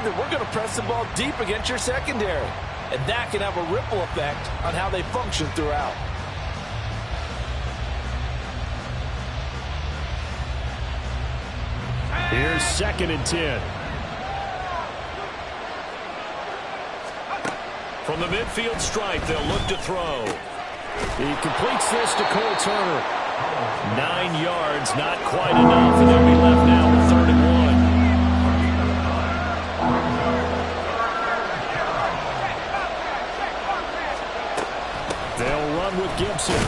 that we're going to press the ball deep against your secondary. And that can have a ripple effect on how they function throughout. Here's 2nd and 10. From the midfield stripe, they'll look to throw. He completes this to Cole Turner. 9 yards, not quite enough, and they'll be left now with 3rd and 1. They'll run with Gibson.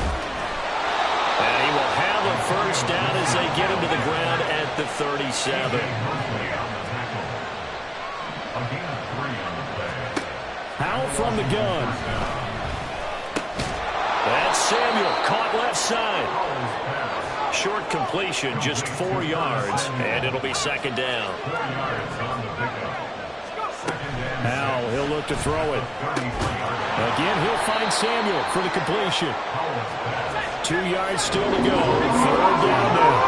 And he will have a first down as they get him to the ground at the 37. Powell from the gun. That's Samuel, caught left side. Short completion, just 4 yards, and it'll be 2nd down. Powell, he'll look to throw it. Again, he'll find Samuel for the completion. 2 yards still to go. 3rd down now.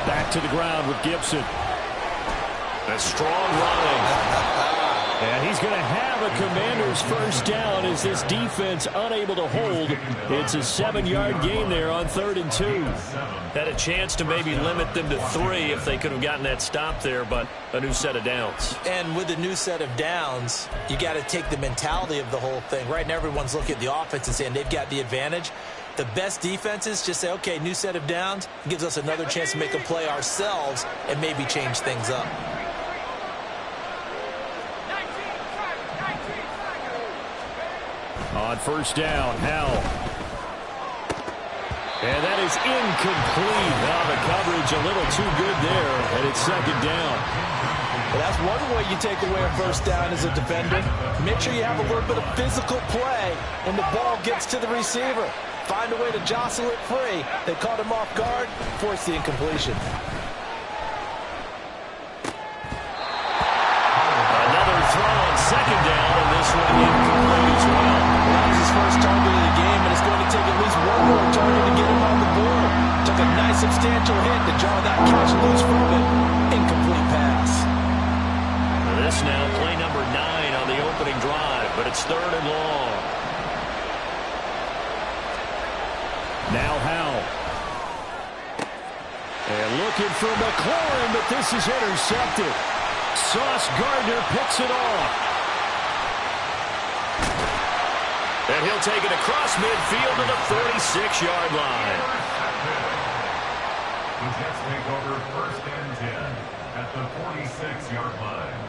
Back to the ground with Gibson. A strong running. And he's going to have a Commander's first down as this defense unable to hold. It's a 7-yard gain there on 3rd and 2. Had a chance to maybe limit them to 3 if they could have gotten that stop there, but a new set of downs. And with a new set of downs, you got to take the mentality of the whole thing. Right now, everyone's looking at the offense and saying they've got the advantage. The best defenses just say, okay, new set of downs gives us another chance to make a play ourselves and maybe change things up. On 1st down, Howell. And that is incomplete. Now the coverage a little too good there, and it's 2nd down. Well, that's one way you take away a first down as a defender. Make sure you have a little bit of physical play when the ball gets to the receiver. Find a way to jostle it free. They caught him off guard, force the incompletion. Another throw on 2nd down, and this one incomplete as well. That was his first target of the game, and it's going to take at least one more target to get him on the board. Took a nice substantial hit to draw that catch loose from it. Incomplete pass. This now play number 9 on the opening drive, but it's 3rd and long. Now Howell. And looking for McLaurin, but this is intercepted. Sauce Gardner picks it off. And he'll take it across midfield to the 36-yard line. The Jets take over 1st and 10 at the 46-yard line.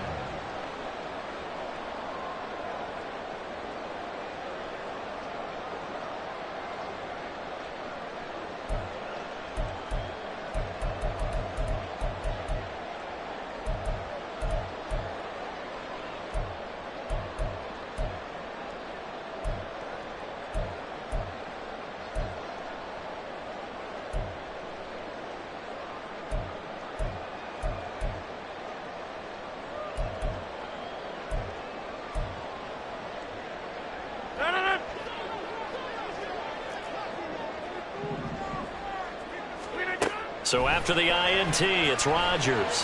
So after the INT, it's Rodgers.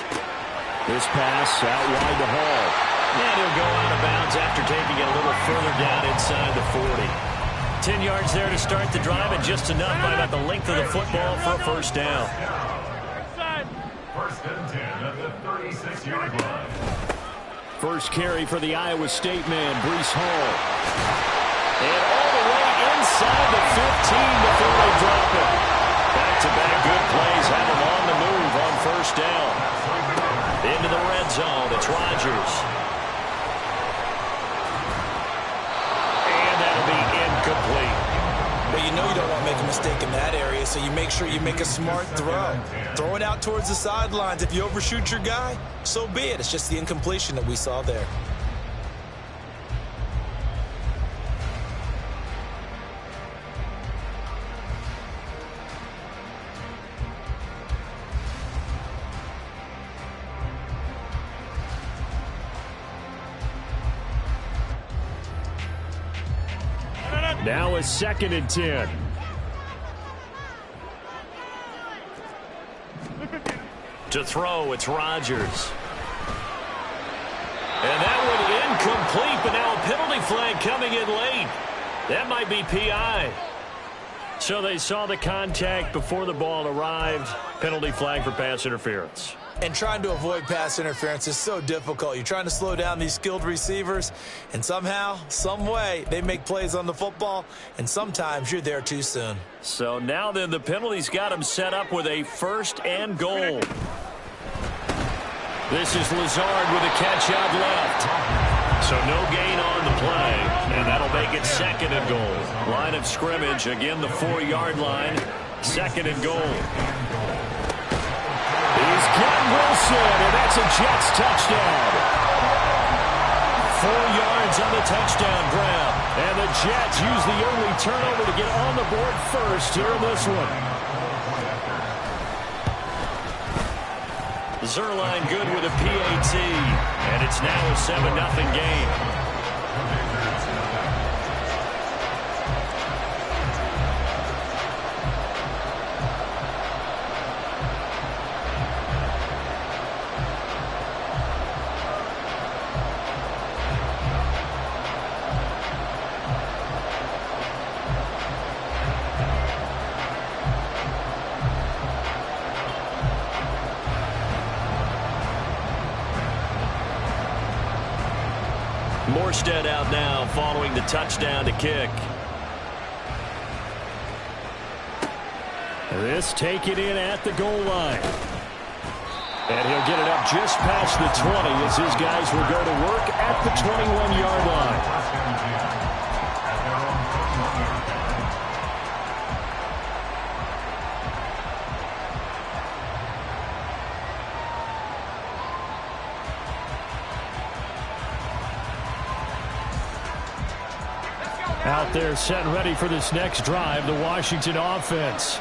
This pass out wide to Hall. And he'll go out of bounds after taking it a little further down inside the 40. 10 yards there to start the drive, and just enough by about the length of the football for a first down. 1st and 10 at the 36-yard line. First carry for the Iowa State man, Breece Hall. And all the way inside the 15 before they drop it. Back-to-back good plays have him on the move on 1st down. Into the red zone, it's Rodgers. And that'll be incomplete. But you know you don't want to make a mistake in that area, so you make sure you make a smart throw. Throw it out towards the sidelines. If you overshoot your guy, so be it. It's just the incompletion that we saw there. Now a 2nd and 10. To throw, it's Rodgers. And that one incomplete, but now a penalty flag coming in late. That might be PI. So they saw the contact before the ball arrived. Penalty flag for pass interference. And trying to avoid pass interference is so difficult. You're trying to slow down these skilled receivers, and somehow, some way, they make plays on the football, and sometimes you're there too soon. So now then, the penalty's got him set up with a 1st and goal. This is Lazard with a catch out left. So no gain on the play, and that'll make it 2nd and goal. Line of scrimmage, again the 4-yard line, 2nd and goal. He's got Wilson, and that's a Jets touchdown. 4 yards on the touchdown grab. And the Jets use the early turnover to get on the board first here in this one. Zerline good with a PAT, and it's now a 7-0 game. Morstead out now following the touchdown to kick. This taken in at the goal line. And he'll get it up just past the 20 as his guys will go to work at the 21-yard line. Out there set and ready for this next drive, the Washington offense.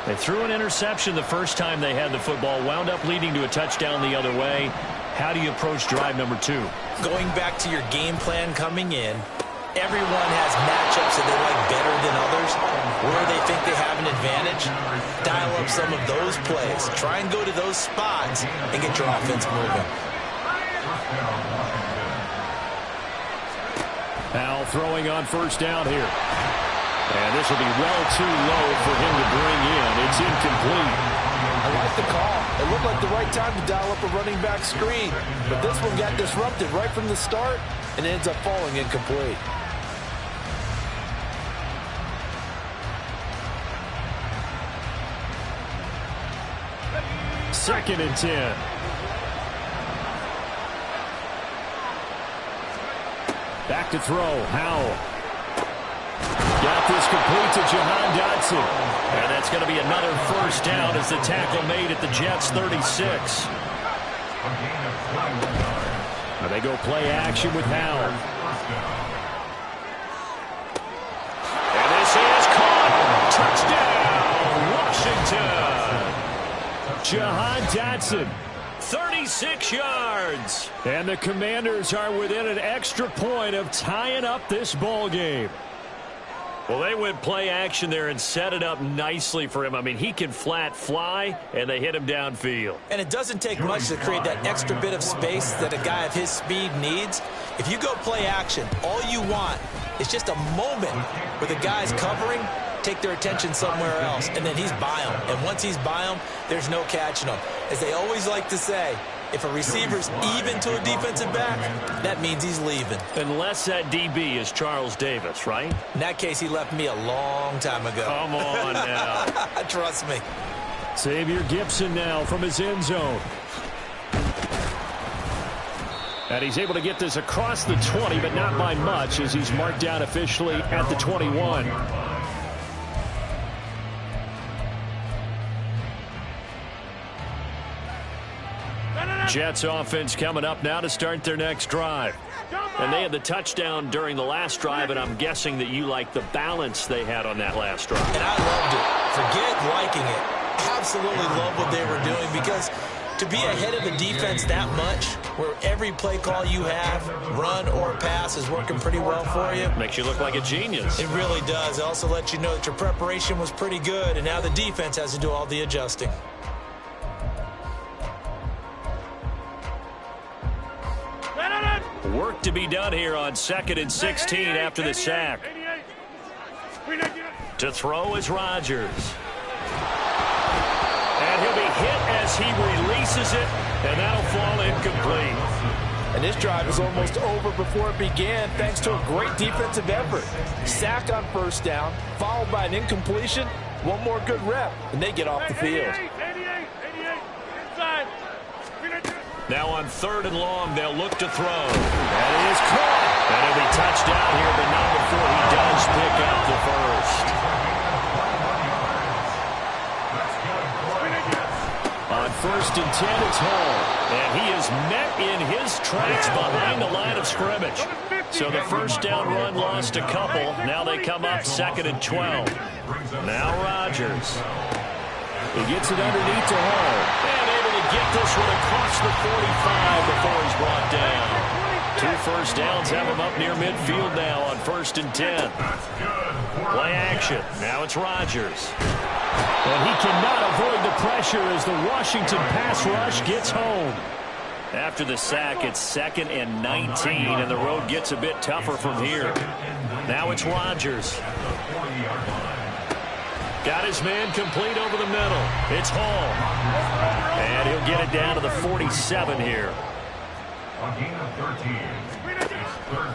They threw an interception the first time they had the football, wound up leading to a touchdown the other way. How do you approach drive number 2? Going back to your game plan coming in, everyone has matchups that they like better than others, where they think they have an advantage. Dial up some of those plays. Try and go to those spots and get your offense moving. Now throwing on 1st down here. And this will be well too low for him to bring in. It's incomplete. I like the call. It looked like the right time to dial up a running back screen. But this one got disrupted right from the start and ends up falling incomplete. Second and 10. Back to throw. Howell. Got this complete to Jahan Dotson. And that's going to be another 1st down as the tackle made at the Jets' 36. Now they go play action with Howell. And this is caught. Touchdown, Washington. Jahan Dotson. 36 yards. And the Commanders are within an extra point of tying up this ball game. Well, they went play action there and set it up nicely for him. I mean, he can flat fly, and they hit him downfield. And it doesn't take much to create that extra bit of space that a guy of his speed needs. If you go play action, all you want is just a moment where the guy's covering, take their attention somewhere else, and then he's by him. And once he's by him, there's no catching him. As they always like to say, if a receiver's even to a defensive back, that means he's leaving. Unless that DB is Charles Davis, right? In that case, he left me a long time ago. Come on now. Trust me. Xavier Gipson now from his end zone. And he's able to get this across the 20, but not by much, as he's marked down officially at the 21. Jets offense coming up now to start their next drive. And they had the touchdown during the last drive, and I'm guessing that you like the balance they had on that last drive. And I loved it. Forget liking it. Absolutely love what they were doing, because to be ahead of the defense that much, where every play call you have, run or pass, is working pretty well for you. Makes you look like a genius. It really does. It also lets you know that your preparation was pretty good, and now the defense has to do all the adjusting. Work to be done here on 2nd and 16 after the sack. To throw is Rodgers. And he'll be hit as he releases it, and that'll fall incomplete. And this drive is almost over before it began thanks to a great defensive effort. Sack on first down, followed by an incompletion. One more good rep, and they get off the field. Now on 3rd and long, they'll look to throw. And it is caught. And he'll be touched down here, but not before he does pick up the first. On 1st and 10, it's Hall. And he is met in his tracks behind the line of scrimmage. So the first down run lost a couple. Now they come up 2nd and 12. Now Rodgers. He gets it underneath to Hall. And able to get this one across the 45 before he's brought down. 2 first downs have him up near midfield now on 1st and 10. Play action. Now it's Rodgers. And he cannot avoid the pressure as the Washington pass rush gets home. After the sack, it's 2nd and 19, and the road gets a bit tougher from here. Now it's Rodgers. Got his man complete over the middle. It's Hall. And he'll get it down to the 47 here.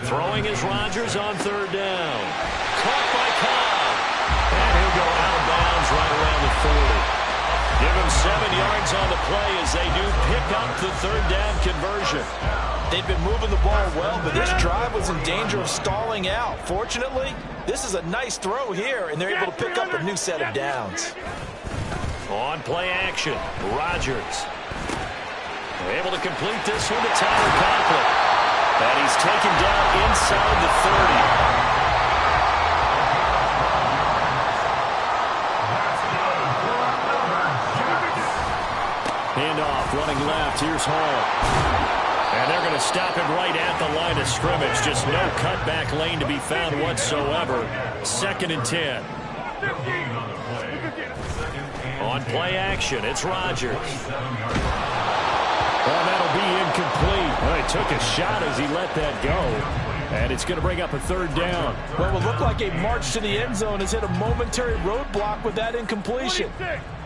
Throwing is Rodgers on 3rd down. Caught by Cobb. And he'll go out of bounds right around the 40. Give him 7 yards on the play as they do pick up the 3rd down conversion. They've been moving the ball well, but this drive was in danger of stalling out. Fortunately, this is a nice throw here, and they're able to pick up a new set of downs. On play action, Rodgers. Able to complete this one to Tyler Conklin. And he's taken down inside the 30. Handoff, running left. Here's Hall. And they're going to stop him right at the line of scrimmage. Just no cutback lane to be found whatsoever. 2nd and 10. On play action, it's Rodgers. Well, that'll be incomplete. Well, he took a shot as he let that go. And it's going to bring up a 3rd down. Well, it will look like a march to the end zone has hit a momentary roadblock with that incompletion.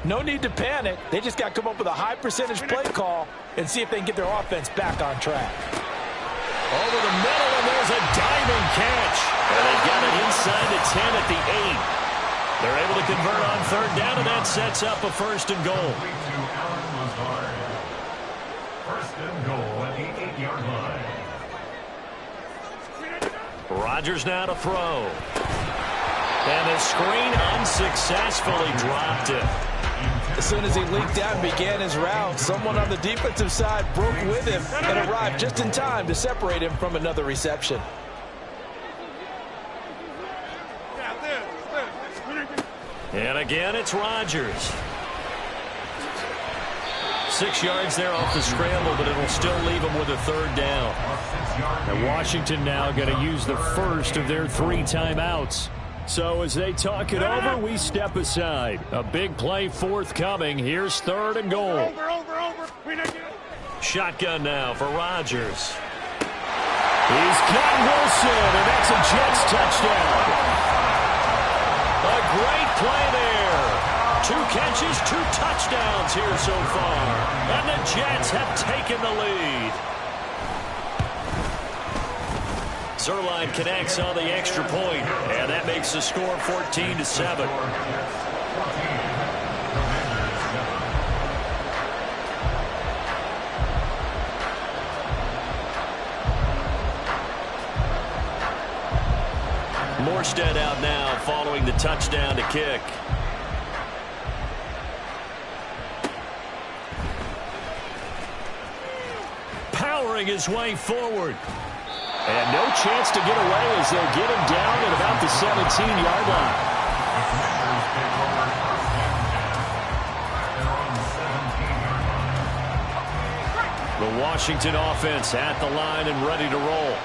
No need to panic. They just got to come up with a high percentage play call and see if they can get their offense back on track. Over the middle, and there's a diving catch. And they've got it inside the 10 at the 8. They're able to convert on 3rd down, and that sets up a 1st and goal. First and goal at the 8-yard line. Rodgers now to throw. And the screen unsuccessfully dropped it. As soon as he leaked out and began his route, someone on the defensive side broke with him and arrived just in time to separate him from another reception. And again, it's Rodgers. 6 yards there off the scramble, but it'll still leave them with a 3rd down. And Washington now going to use the first of their 3 timeouts. So as they talk it over, we step aside. A big play forthcoming. Here's 3rd and goal. Shotgun now for Rodgers. He's got Wilson, and that's a Jets touchdown. A great play there. 2 catches, 2 touchdowns here so far. And the Jets have taken the lead. Zerline connects on the extra point, and that makes the score 14-7. Morstead out now following the touchdown to kick. Powering his way forward. And no chance to get away as they'll get him down at about the 17-yard line. The Washington offense at the line and ready to roll.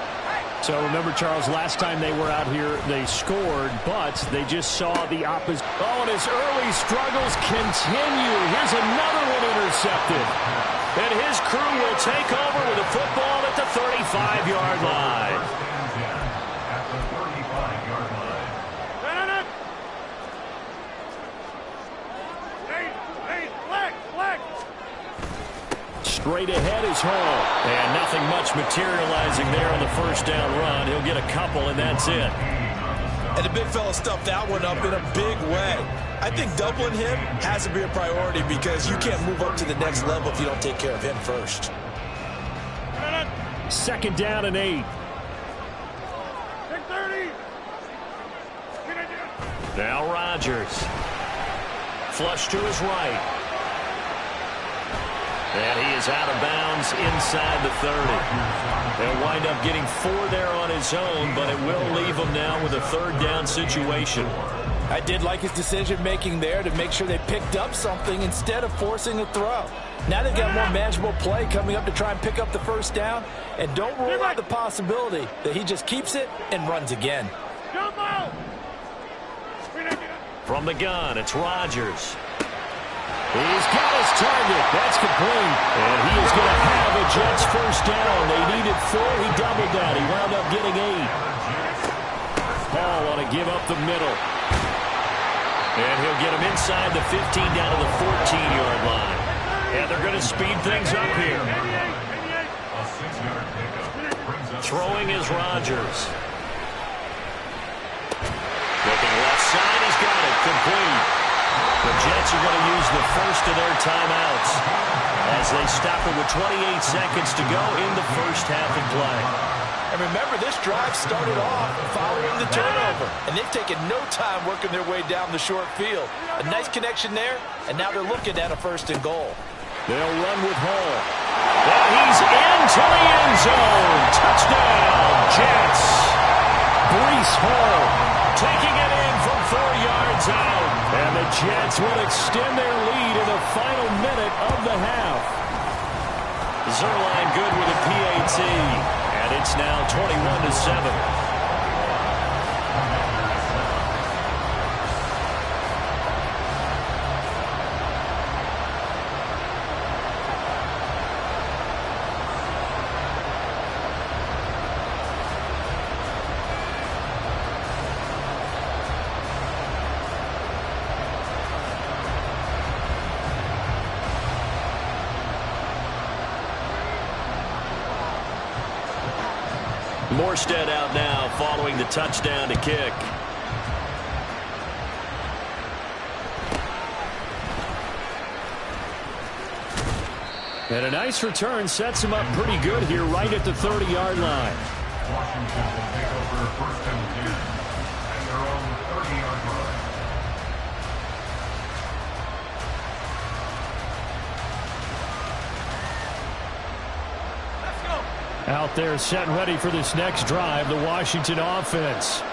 So remember, Charles, last time they were out here, they scored, but they just saw the opposite. Oh, and his early struggles continue. Here's another one intercepted. And his crew will take over with a football at the 35-yard line. At the 35-yard line. Straight ahead is Hall. And nothing much materializing there on the first down run. He'll get a couple, and that's it. And the big fella stuffed that one up in a big way. I think doubling him has to be a priority because you can't move up to the next level if you don't take care of him first. Second down and 8. Now Rodgers. Flush to his right. And he is out of bounds inside the 30. They'll wind up getting 4 there on his own, but it will leave him now with a third down situation. I did like his decision-making there to make sure they picked up something instead of forcing a throw. Now they've got more manageable play coming up to try and pick up the first down, and don't rule out the possibility that he just keeps it and runs again. From the gun, it's Rodgers. He's got his target. That's complete. And he is going to have a Jets first down. They needed 4. He doubled that. He wound up getting 8. Ball on a give up the middle. And he'll get him inside the 15 down to the 14-yard line. And they're going to speed things up here. Throwing is Rodgers. Looking left side. He's got it. Complete. The Jets are going to use the first of their timeouts as they stop it with 28 seconds to go in the first half of play. And remember, this drive started off following the turnover, and they've taken no time working their way down the short field. A nice connection there, and now they're looking at a first and goal. They'll run with Hall. And he's into the end zone. Touchdown, Jets. Breece Hall taking it in from 4 yards out. And the Jets will extend their lead in the final minute of the half. Zerline good with a PAT. And it's now 21-7. Morstead out now following the touchdown to kick. And a nice return sets him up pretty good here right at the 30-yard line. Washington will take over first and 10 at their own 30-yard line. Out there set and ready for this next drive, the Washington offense.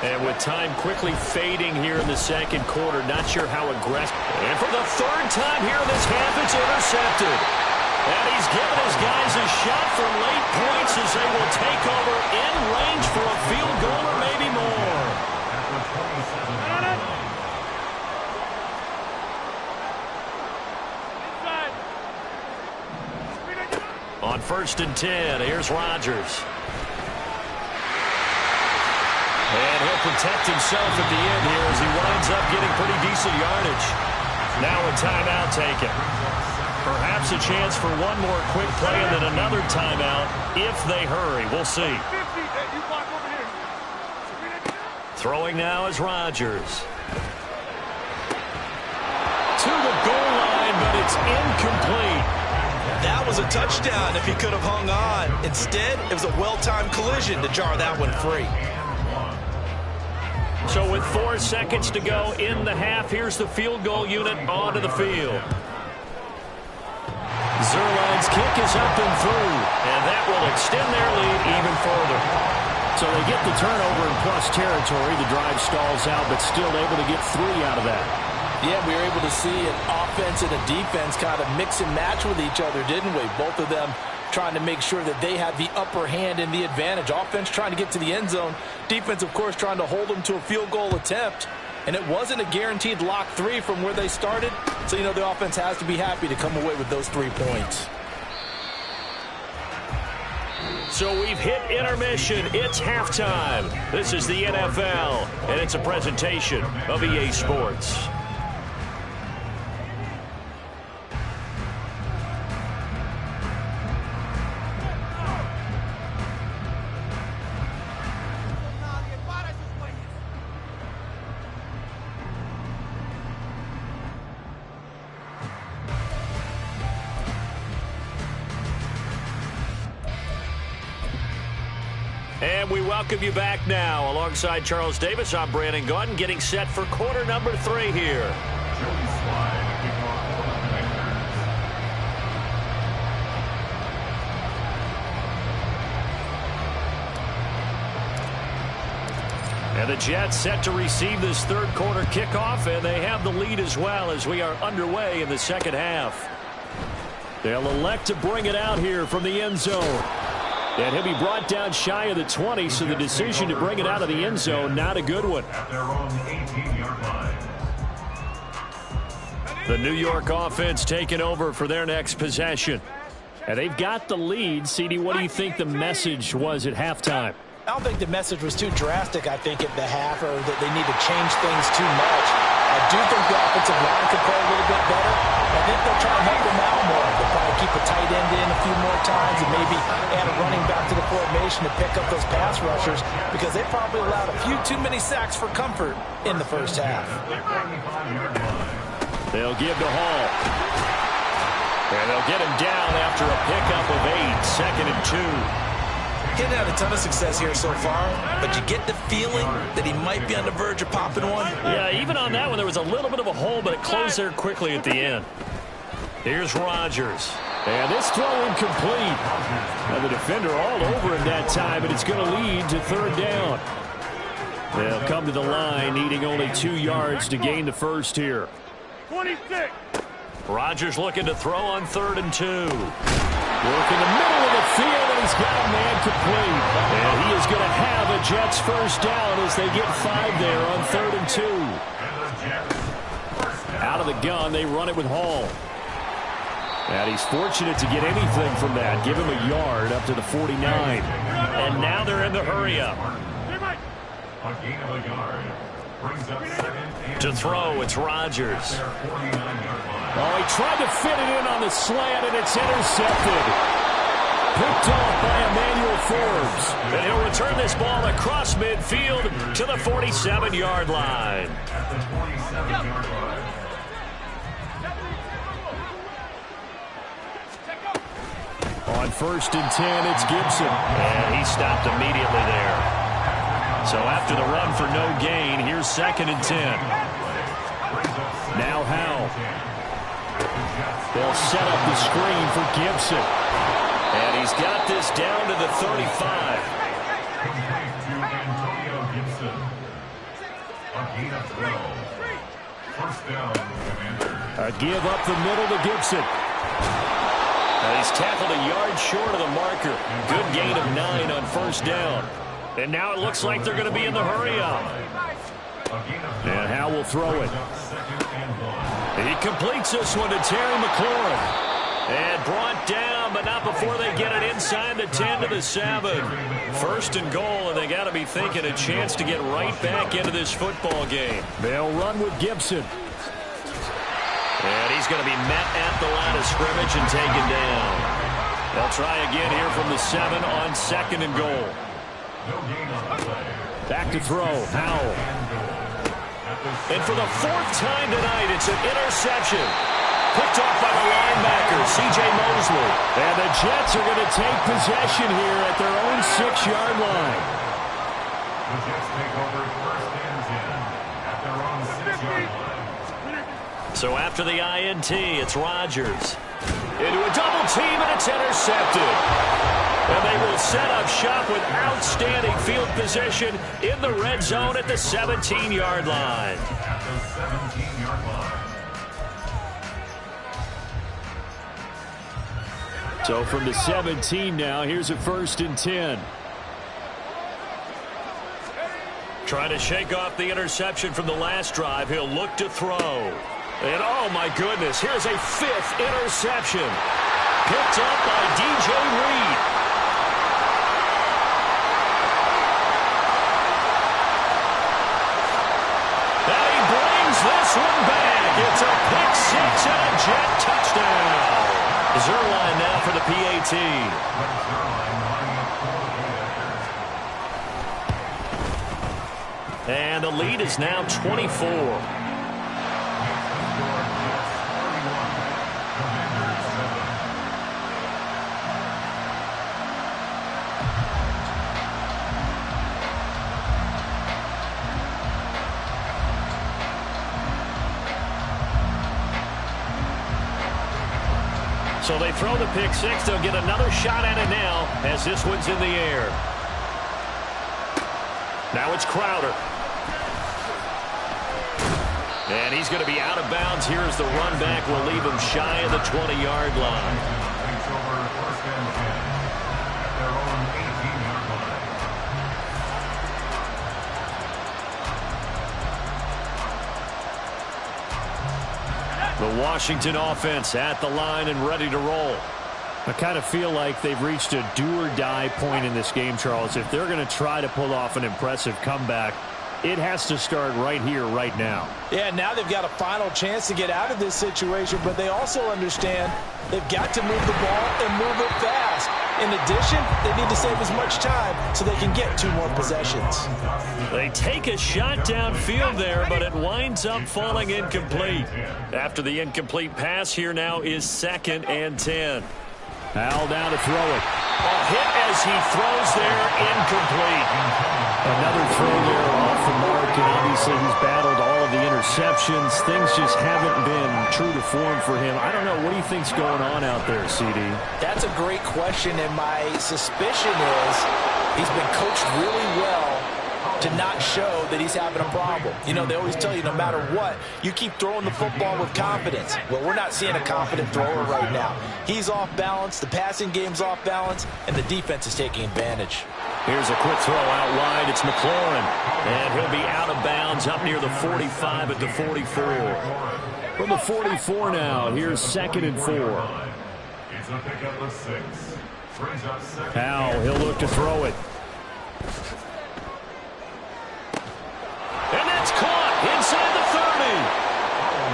And with time quickly fading here in the second quarter, not sure how aggressive. And for the third time here in this half, it's intercepted. And he's given his guys a shot for late points as they will take over in range for a field goal or maybe more. On first and 10, here's Rodgers. And he'll protect himself at the end here as he winds up getting pretty decent yardage. Now a timeout taken. Perhaps a chance for one more quick play and then another timeout if they hurry. We'll see. Throwing now is Rodgers. To the goal line, but it's incomplete. That was a touchdown if he could have hung on. Instead, it was a well-timed collision to jar that one free. So with 4 seconds to go in the half, here's the field goal unit onto the field. Zerline's kick is up and through, and that will extend their lead even further. So they get the turnover in plus territory. The drive stalls out, but still able to get 3 out of that. Yeah, we were able to see an offense and a defense kind of mix and match with each other, didn't we? Both of them trying to make sure that they had the upper hand and the advantage. Offense trying to get to the end zone. Defense, of course, trying to hold them to a field goal attempt. And it wasn't a guaranteed lock 3 from where they started. So, you know, the offense has to be happy to come away with those 3 points. So we've hit intermission. It's halftime. This is the NFL, and it's a presentation of EA Sports. And we welcome you back now. Alongside Charles Davis, I'm Brandon Gaudin, getting set for quarter number 3 here. And the Jets set to receive this third quarter kickoff, and they have the lead as well as we are underway in the second half. They'll elect to bring it out here from the end zone. And he'll be brought down shy of the 20, so the decision to bring it out of the end zone, not a good one. The New York offense taking over for their next possession. And they've got the lead. CD, what do you think the message was at halftime? I don't think the message was too drastic, I think, at the half, or that they need to change things too much. I do think the offensive line could play a little bit better. I think they'll try and help them out more. They'll probably keep a tight end in a few more times and maybe add a running back to the formation to pick up those pass rushers, because they probably allowed a few too many sacks for comfort in the first half. They'll give to Hall. And they'll get him down after a pickup of 8, 2nd and 2. He hasn't had a ton of success here so far, but you get the feeling that he might be on the verge of popping one. Yeah, even on that one, there was a little bit of a hole, but it closed there quickly at the end. Here's Rodgers. And this throw incomplete. And the defender all over him that time, and it's going to lead to third down. They'll come to the line, needing only 2 yards to gain the first here. 26. Rodgers looking to throw on 3rd and 2. Work in the middle of the field, and he's got a man complete. And he is going to have a Jets first down as they get 5 there on 3rd and 2. Out of the gun, they run it with Hall. And he's fortunate to get anything from that. Give him a yard up to the 49. And now they're in the hurry-up. A gain of a yard. Brings up 2nd. To throw, it's Rodgers. Oh, he tried to fit it in on the slant, and it's intercepted. Picked off by Emmanuel Forbes. And he'll return this ball across midfield to the 47-yard line. At the 47-yard line. On 1st and 10, it's Gibson. And he stopped immediately there. So after the run for no gain, here's 2nd and 10. Now Howell. They'll set up the screen for Gibson. And he's got this down to the 35. A give up the middle to Gibson. He's tackled a yard short of the marker. Good gain of 9 on 1st down. And now it looks like they're going to be in the hurry-up. And Howell will throw it. He completes this one to Terry McLaurin. And brought down, but not before they get it inside the 10 to the 7. 1st and goal, and they got to be thinking a chance to get right back into this football game. They'll run with Gibson. And he's going to be met at the line of scrimmage and taken down. They'll try again here from the 7 on 2nd and goal. Back to throw, Howell. And for the 4th time tonight, it's an interception. Picked off by the linebacker, C.J. Mosley. And the Jets are going to take possession here at their own 6-yard line. The Jets take over 1st and 10 at their own 6-yard line. So after the INT, it's Rodgers. Into a double team, and it's intercepted. And they will set up shop with outstanding field position in the red zone at the 17-yard line. At the 17-yard line. So from the 17 now, here's a 1st and 10. Trying to shake off the interception from the last drive. He'll look to throw. And oh my goodness, here's a 5th interception. Picked up by DJ Reed. jet touchdown. Zerline now for the PAT. And the lead is now 24. So they throw the pick six. They'll get another shot at it now as this one's in the air. Now it's Crowder. And he's going to be out of bounds here as the run back will leave him shy of the 20-yard line. Takes over first and 10 at their own 18-yard line. The Washington offense at the line and ready to roll. I kind of feel like they've reached a do-or-die point in this game, Charles. If they're going to try to pull off an impressive comeback, it has to start right here, right now. Yeah, now they've got a final chance to get out of this situation, but they also understand they've got to move the ball and move it fast. In addition, they need to save as much time so they can get 2 more possessions. They take a shot downfield there, but it winds up falling incomplete. After the incomplete pass, here now is 2nd and 10. Howell down to throw it. A hit as he throws there, incomplete. Another throw there off the mark, and obviously he's battled all of the interceptions. Things just haven't been true to form for him. I don't know. What do you think's going on out there, CD? That's a great question, and my suspicion is he's been coached really well to not show that he's having a problem. You know, they always tell you no matter what, you keep throwing the football with confidence. Well, we're not seeing a confident thrower right now. He's off balance, the passing game's off balance, and the defense is taking advantage. Here's a quick throw out wide. It's McLaurin, and he'll be out of bounds up near the 45 at the 44. From the 44 now, here's 2nd and 4. It's a pickup of 6. Brings up 2nd. Howell, he'll look to throw it. And that's caught inside the 30.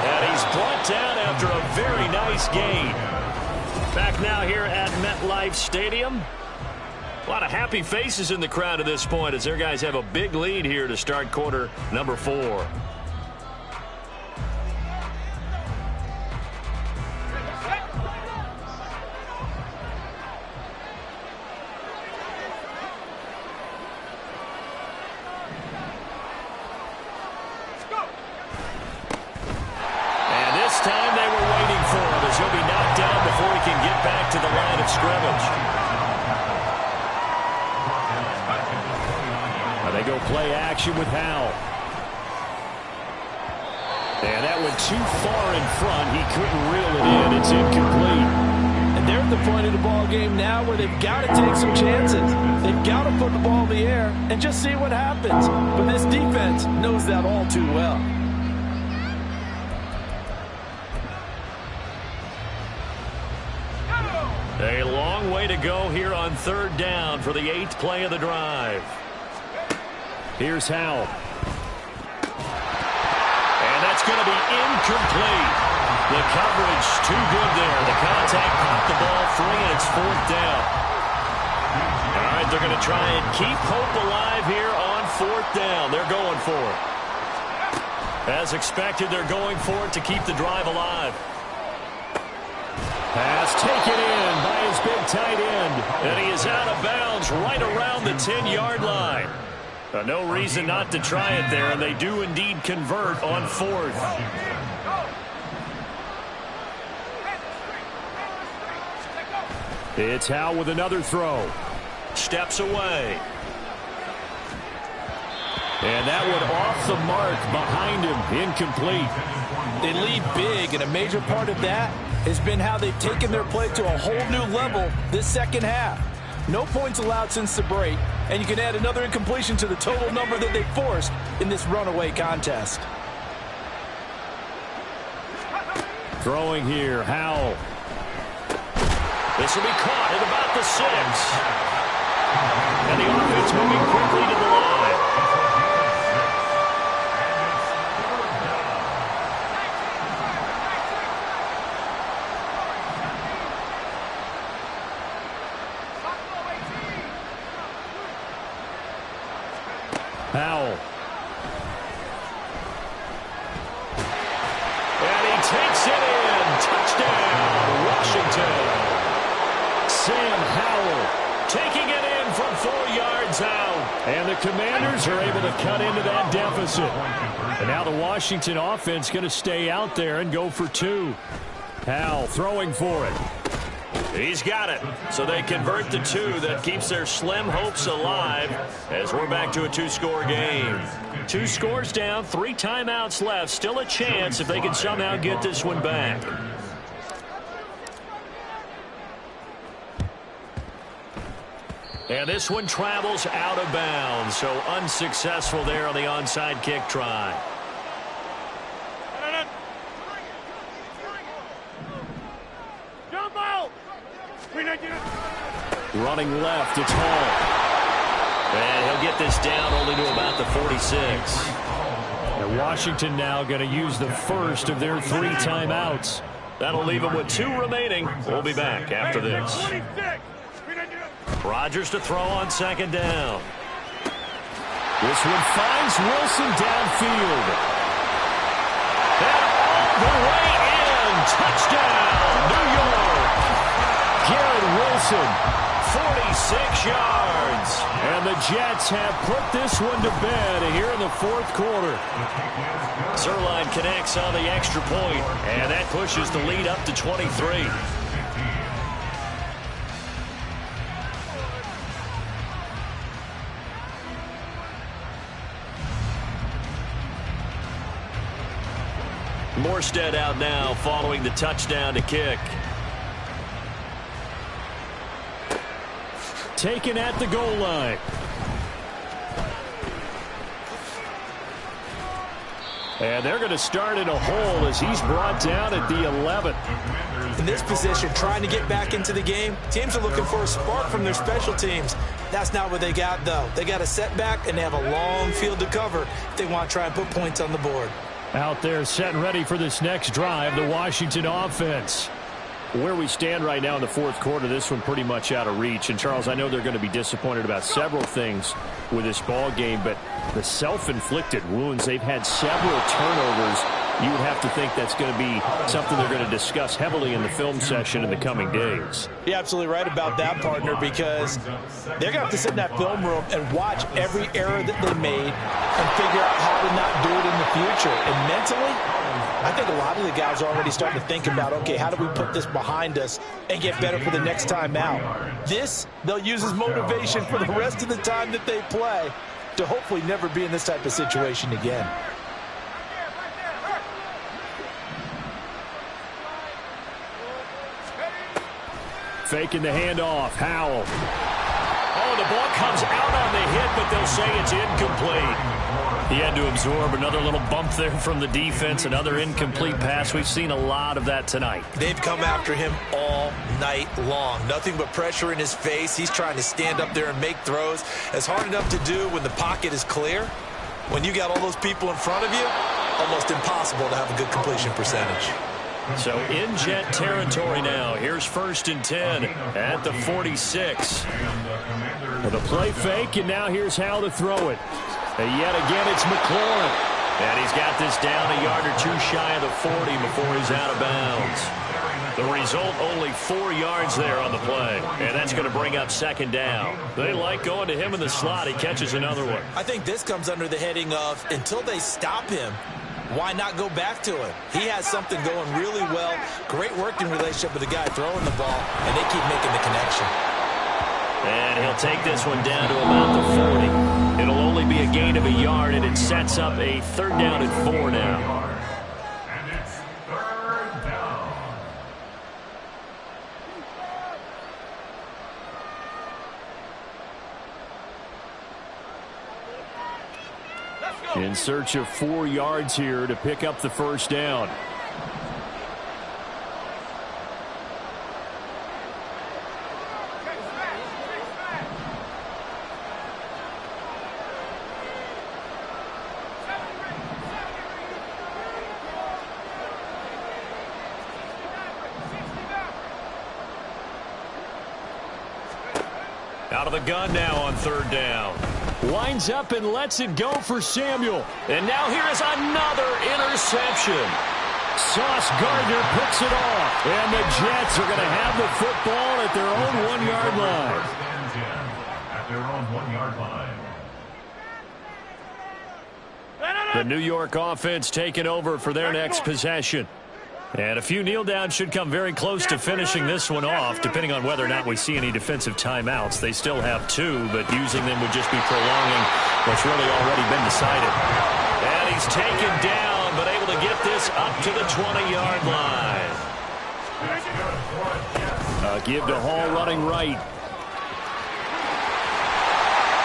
And he's brought down after a very nice gain. Back now here at MetLife Stadium. A lot of happy faces in the crowd at this point as their guys have a big lead here to start quarter number 4. Time they were waiting for him as he'll be knocked down before he can get back to the line of scrimmage. They go play action with Howell. And that went too far in front. He couldn't reel it in. It's incomplete. And they're at the point of the ball game now where they've got to take some chances. They've got to put the ball in the air and just see what happens. But this defense knows that all too well. A long way to go here on 3rd down for the 8th play of the drive. Here's Howell. And that's going to be incomplete. The coverage too good there. The contact popped the ball free, and it's 4th down. All right, they're going to try and keep hope alive here on 4th down. They're going for it. As expected, they're going for it to keep the drive alive. Pass taken in by his big tight end. And he is out of bounds right around the 10-yard line. No reason not to try it there, and they do indeed convert on 4th. It's Howell with another throw. Steps away. And that one off the mark behind him. Incomplete. They lead big, and a major part of that has been how they've taken their play to a whole new level this 2nd half. No points allowed since the break, and you can add another incompletion to the total number that they forced in this runaway contest. Throwing here, Howell. This will be caught at about the 6. And the offense moving quickly to the line. the Commanders are able to cut into that deficit. And now the Washington offense going to stay out there and go for 2. Howell throwing for it. He's got it. So they convert the 2. That keeps their slim hopes alive as we're back to a 2-score game. 2 scores down, 3 timeouts left. Still a chance if they can somehow get this one back. And this one travels out of bounds. So unsuccessful there on the onside kick try. Running left, it's Hall. And he'll get this down only to about the 46. And Washington now going to use the first of their 3 timeouts. That'll leave them with 2 remaining. We'll be back after this. Rodgers to throw on second down. This one finds Wilson downfield. And all the way in. Touchdown, New York. Garrett Wilson, 46 yards. And the Jets have put this one to bed here in the 4th quarter. Zerline connects on the extra point, and that pushes the lead up to 23. Morstead out now following the touchdown to kick. Taken at the goal line. And they're going to start in a hole as he's brought down at the 11. In this position, trying to get back into the game, teams are looking for a spark from their special teams. That's not what they got, though. They got a setback, and they have a long field to cover if they want to try and put points on the board. Out there set and ready for this next drive, the Washington offense. Where we stand right now in the 4th quarter, this one pretty much out of reach. And, Charles, I know they're going to be disappointed about several things with this ball game, but the self-inflicted wounds, they've had several turnovers. You would have to think that's going to be something they're going to discuss heavily in the film session in the coming days. You're absolutely right about that, partner, because they're going to have to sit in that film room and watch every error that they made and figure out how to not do it in the future. And mentally, I think a lot of the guys are already starting to think about, okay, how do we put this behind us and get better for the next time out? This, they'll use as motivation for the rest of the time that they play to hopefully never be in this type of situation again. Faking the handoff. Howell. Oh, the ball comes out on the hit, but they'll say it's incomplete. He had to absorb another little bump there from the defense, another incomplete pass. We've seen a lot of that tonight. They've come after him all night long. Nothing but pressure in his face. He's trying to stand up there and make throws. It's hard enough to do when the pocket is clear. When you got all those people in front of you, almost impossible to have a good completion percentage. So in Jet territory now. Here's 1st and 10 at the 46. The play fake, and now here's how to throw it. And yet again, it's McLaurin. And he's got this down a yard or 2 shy of the 40 before he's out of bounds. The result, only 4 yards there on the play. And that's going to bring up 2nd down. They like going to him in the slot. He catches another one. I think this comes under the heading of, until they stop him, why not go back to him? He has something going really well. Great working relationship with the guy throwing the ball, and they keep making the connection. And he'll take this one down to about the 40. It'll only be a gain of a yard, and it sets up a 3rd down and 4 now. And it's 3rd down. In search of 4 yards here to pick up the 1st down. Out of the gun now on 3rd down. Winds up and lets it go for Samuel. And now here is another interception. Sauce Gardner picks it off. And the Jets are going to have the football at their own 1-yard line. At their own 1-yard line. The New York offense taking over for their next possession. And a few kneel downs should come very close to finishing this one off, depending on whether or not we see any defensive timeouts. They still have 2, but using them would just be prolonging what's really already been decided. And he's taken down, but able to get this up to the 20-yard line. Give to Hall running right.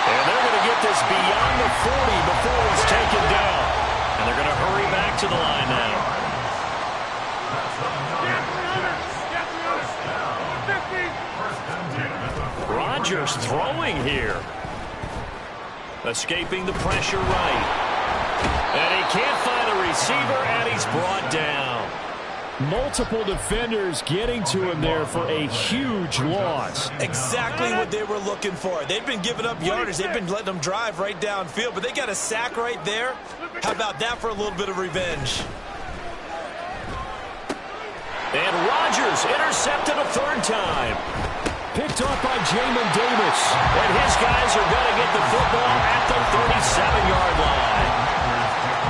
And they're going to get this beyond the 40 before he's taken down. And they're going to hurry back to the line now. Rodgers throwing here. Escaping the pressure right. And he can't find a receiver, and he's brought down. Multiple defenders getting to him there for a huge loss. Exactly what they were looking for. They've been giving up yardage. They've been letting them drive right downfield, but they got a sack right there. How about that for a little bit of revenge? And Rodgers intercepted a 3rd time. Picked off by Jamin Davis. And his guys are going to get the football at the 37-yard line.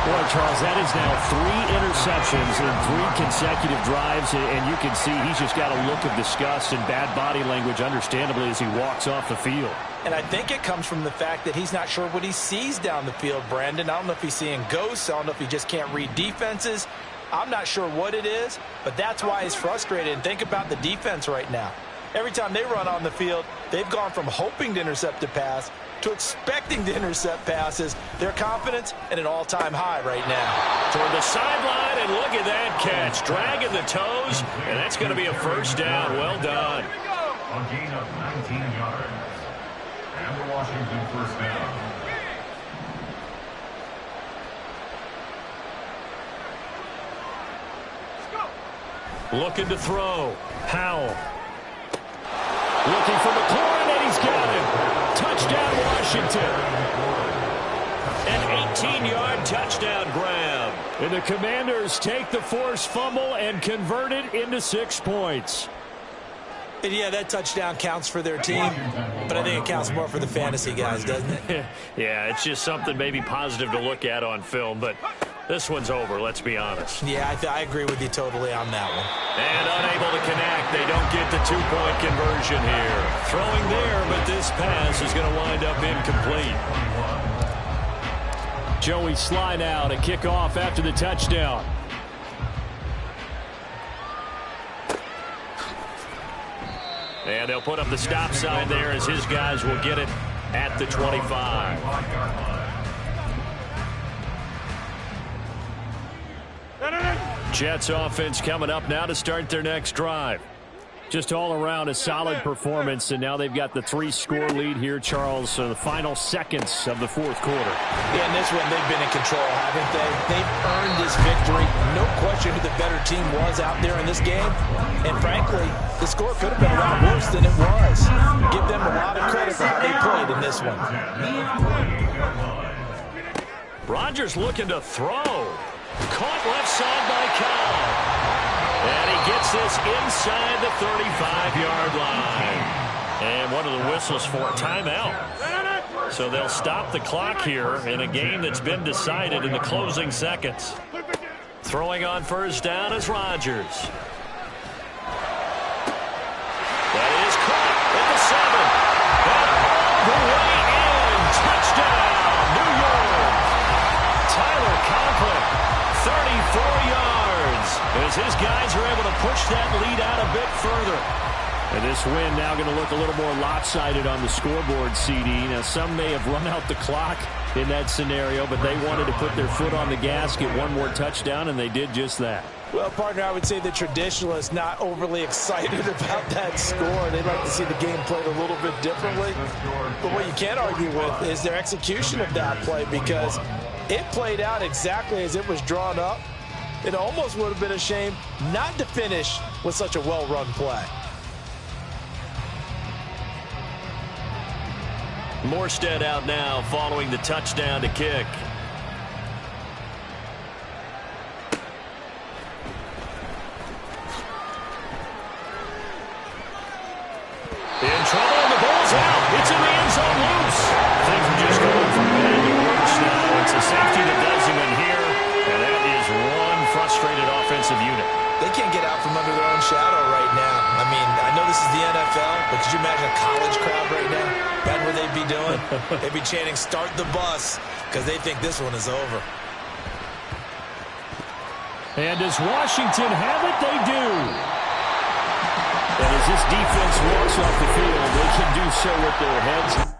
Boy, Charles, that is now 3 interceptions in 3 consecutive drives, and you can see he's just got a look of disgust and bad body language, understandably, as he walks off the field. And I think it comes from the fact that he's not sure what he sees down the field, Brandon. I don't know if he's seeing ghosts. I don't know if he just can't read defenses. I'm not sure what it is, but that's why he's frustrated. And think about the defense right now. Every time they run on the field, they've gone from hoping to intercept a pass to expecting to intercept passes. Their confidence at an all-time high right now. Toward the sideline, and look at that catch. Dragging the toes, and that's going to be a 1st down. Well done. A gain of 19 yards. And the Washington 1st down. Looking to throw. Howell. Looking for McLaurin, and he's got him. Touchdown, Washington. An 18-yard touchdown grab. And the Commanders take the forced fumble and convert it into 6 points. And yeah, that touchdown counts for their team, but I think it counts more for the fantasy guys, doesn't it? Yeah, it's just something maybe positive to look at on film, but this one's over, let's be honest. Yeah, I agree with you totally on that one. And unable to connect. They don't get the 2-point conversion here. Throwing there, but this pass is going to wind up incomplete. Joey Sly now to kick off after the touchdown. And they'll put up the stop sign there as his guys will get it at the 25. Jets offense coming up now to start their next drive. Just all around a solid performance, and now they've got the 3-score lead here, Charles, the final seconds of the 4th quarter. Yeah, in this one, they've been in control, haven't they? They've earned this victory. No question who the better team was out there in this game. And frankly, the score could have been a lot worse than it was. Give them a lot of credit for how they played in this one. Rodgers looking to throw. Caught left side by Cobb. And he gets this inside the 35-yard line. And one of the whistles for a timeout. So they'll stop the clock here in a game that's been decided in the closing seconds. Throwing on 1st down is Rodgers. That is caught at the 7. And all the way in. Touchdown, New York. Tyler Conklin, 34 yards, as his guys are able to push that lead out a bit further. And this win now going to look a little more lopsided on the scoreboard, CD. Now, some may have run out the clock in that scenario, but they wanted to put their foot on the gas, get one more touchdown, and they did just that. Well, partner, I would say the traditionalists not overly excited about that score. They'd like to see the game played a little bit differently. But what you can't argue with is their execution of that play, because it played out exactly as it was drawn up. It almost would have been a shame not to finish with such a well-run play. Morstead out now following the touchdown to kick. In trouble, and the ball's out. It's in the end zone loose. Things are just going from bad to worse now. It's a safety that does him in shadow right now. I mean, I know this is the NFL, but could you imagine a college crowd right now? Imagine what they'd be doing. They'd be chanting, "Start the bus," because they think this one is over. And does Washington have it? They do. And as this defense walks off the field, they can do so with their heads.